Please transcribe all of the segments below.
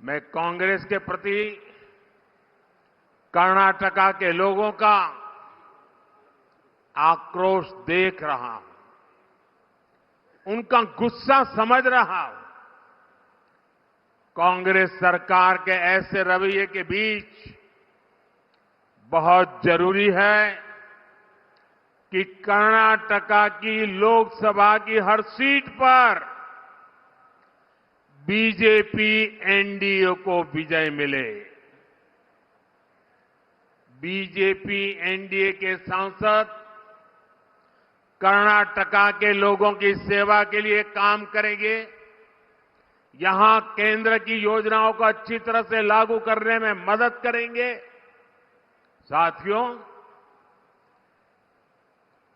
मैं कांग्रेस के प्रति कर्नाटका के लोगों का आक्रोश देख रहा हूं, उनका गुस्सा समझ रहा हूं। कांग्रेस सरकार के ऐसे रवैये के बीच बहुत जरूरी है कि कर्नाटका की लोकसभा की हर सीट पर बीजेपी एनडीए को विजय मिले। बीजेपी एनडीए के सांसद कर्नाटका के लोगों की सेवा के लिए काम करेंगे, यहां केंद्र की योजनाओं को अच्छी तरह से लागू करने में मदद करेंगे। साथियों,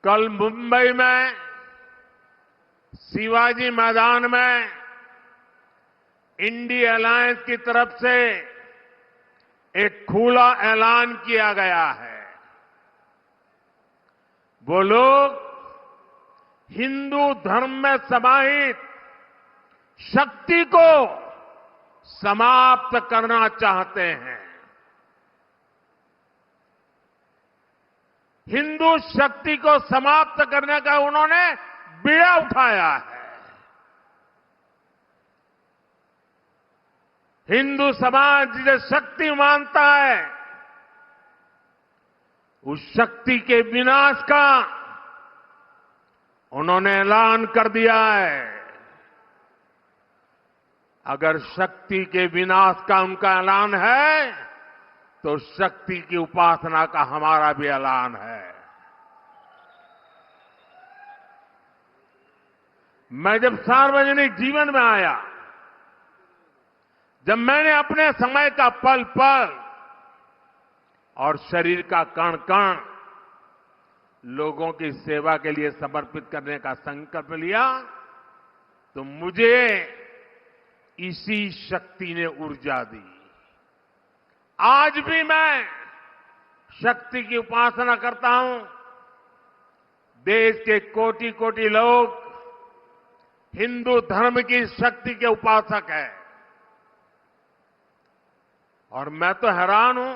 कल मुंबई में शिवाजी मैदान में इंडिया अलायंस की तरफ से एक खुला ऐलान किया गया है। वो लोग हिंदू धर्म में समाहित शक्ति को समाप्त करना चाहते हैं। हिंदू शक्ति को समाप्त करने का उन्होंने बीड़ा उठाया है। हिंदू समाज जिसे शक्ति मानता है, उस शक्ति के विनाश का उन्होंने ऐलान कर दिया है। अगर शक्ति के विनाश का उनका ऐलान है, तो शक्ति की उपासना का हमारा भी ऐलान है। मैं जब सार्वजनिक जीवन में आया, जब मैंने अपने समय का पल पल और शरीर का कण कण लोगों की सेवा के लिए समर्पित करने का संकल्प लिया, तो मुझे इसी शक्ति ने ऊर्जा दी। आज भी मैं शक्ति की उपासना करता हूं। देश के कोटि कोटि लोग हिंदू धर्म की शक्ति के उपासक हैं, और मैं तो हैरान हूं।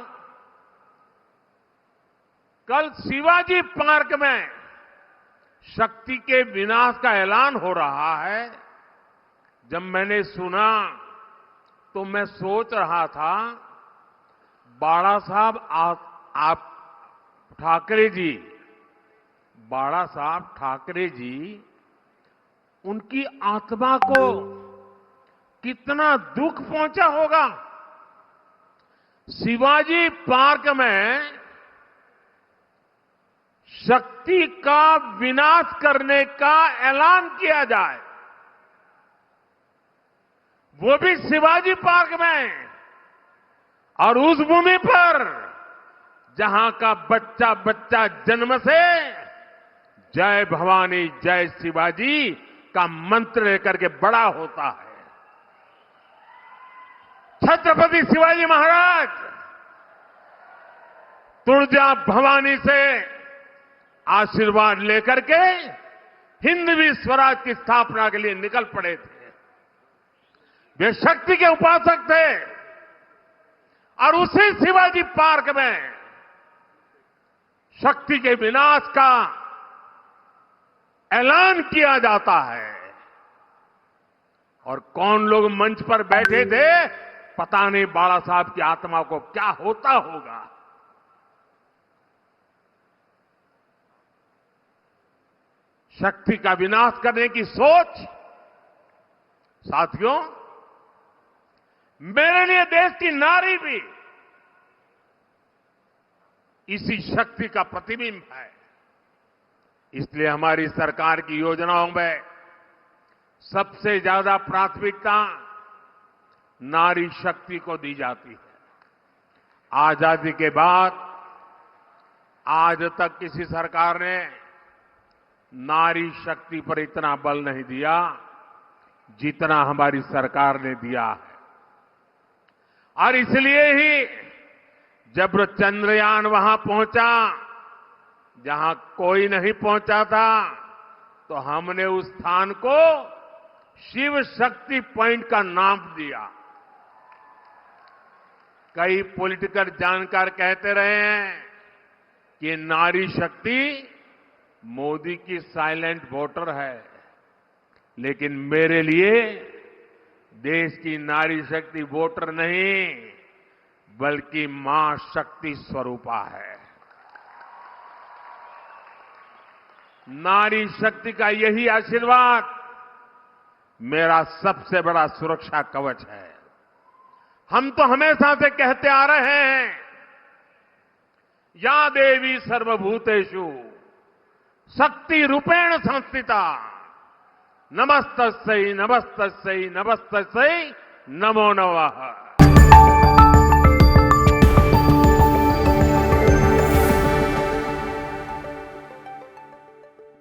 कल शिवाजी पार्क में शक्ति के विनाश का ऐलान हो रहा है। जब मैंने सुना तो मैं सोच रहा था, बाला साहब आप ठाकरे जी, बाला साहब ठाकरे जी, उनकी आत्मा को कितना दुख पहुंचा होगा। शिवाजी पार्क में शक्ति का विनाश करने का ऐलान किया जाए, वो भी शिवाजी पार्क में, और उस भूमि पर जहां का बच्चा बच्चा जन्म से जय भवानी जय शिवाजी का मंत्र लेकर के बड़ा होता है। छत्रपति शिवाजी महाराज तुळजा भवानी से आशीर्वाद लेकर के हिंदवी स्वराज की स्थापना के लिए निकल पड़े थे। वे शक्ति के उपासक थे, और उसी शिवाजी पार्क में शक्ति के विनाश का ऐलान किया जाता है। और कौन लोग मंच पर बैठे थे, पता नहीं बाला साहब की आत्मा को क्या होता होगा। शक्ति का विनाश करने की सोच, साथियों, मेरे लिए देश की नारी भी इसी शक्ति का प्रतिबिंब है। इसलिए हमारी सरकार की योजनाओं में सबसे ज्यादा प्राथमिकता नारी शक्ति को दी जाती है। आजादी के बाद आज तक किसी सरकार ने नारी शक्ति पर इतना बल नहीं दिया जितना हमारी सरकार ने दिया है। और इसलिए ही जब चंद्रयान वहां पहुंचा जहां कोई नहीं पहुंचा था, तो हमने उस स्थान को शिव शक्ति पॉइंट का नाम दिया। कई पॉलिटिकल जानकार कहते रहे हैं कि नारी शक्ति मोदी की साइलेंट वोटर है, लेकिन मेरे लिए देश की नारी शक्ति वोटर नहीं बल्कि मां शक्ति स्वरूपा है। नारी शक्ति का यही आशीर्वाद मेरा सबसे बड़ा सुरक्षा कवच है। हम तो हमेशा से कहते आ रहे हैं, या देवी सर्वभूतेषु शक्ति रूपेण संस्थिता नमस्तस्यै नमस्तस्यै नमस्तस्यै नमो नमः।